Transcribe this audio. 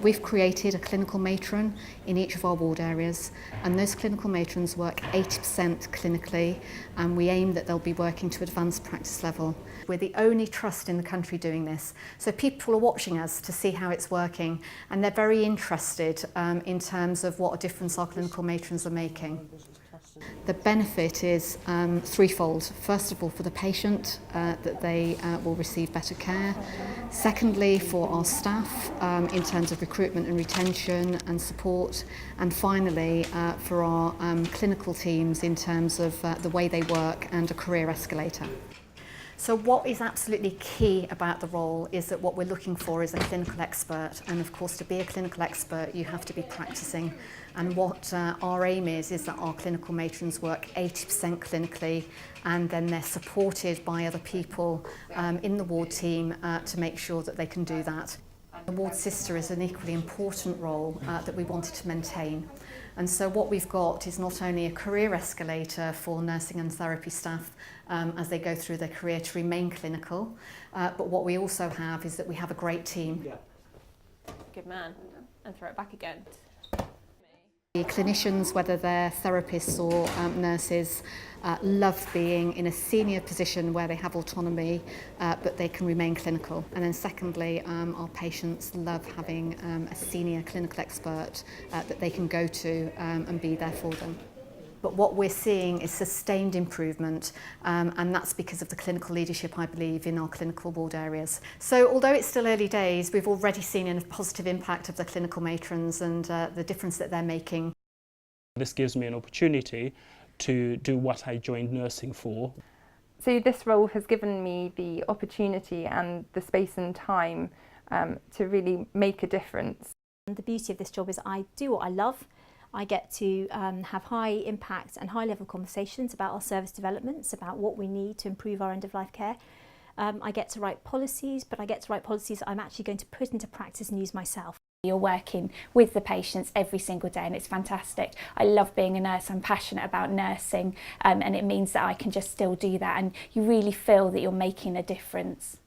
We've created a clinical matron in each of our ward areas, and those clinical matrons work 80% clinically, and we aim that they'll be working to advanced practice level. We're the only trust in the country doing this, so people are watching us to see how it's working, and they're very interested in terms of what a difference our clinical matrons are making. The benefit is threefold. First of all, for the patient, that they will receive better care. Secondly, for our staff, in terms of recruitment and retention and support. And finally, for our clinical teams in terms of the way they work and a career escalator. So what is absolutely key about the role is that what we're looking for is a clinical expert, and of course to be a clinical expert you have to be practicing, and what our aim is that our clinical matrons work 80% clinically, and then they're supported by other people in the ward team to make sure that they can do that. The ward sister is an equally important role that we wanted to maintain. And so what we've got is not only a career escalator for nursing and therapy staff as they go through their career to remain clinical, but what we also have is that we have a great team. Good man. And throw it back again. The clinicians, whether they're therapists or nurses, love being in a senior position where they have autonomy, but they can remain clinical. And then secondly, our patients love having a senior clinical expert that they can go to and be there for them. But what we're seeing is sustained improvement, and that's because of the clinical leadership, I believe, in our clinical ward areas. So although it's still early days, we've already seen a positive impact of the clinical matrons and the difference that they're making. This gives me an opportunity to do what I joined nursing for. So this role has given me the opportunity and the space and time to really make a difference. The beauty of this job is I do what I love. I get to have high impact and high level conversations about our service developments, about what we need to improve our end of life care. I get to write policies, but I get to write policies that I'm actually going to put into practice and use myself. You're working with the patients every single day and it's fantastic. I love being a nurse, I'm passionate about nursing and it means that I can just still do that and you really feel that you're making a difference.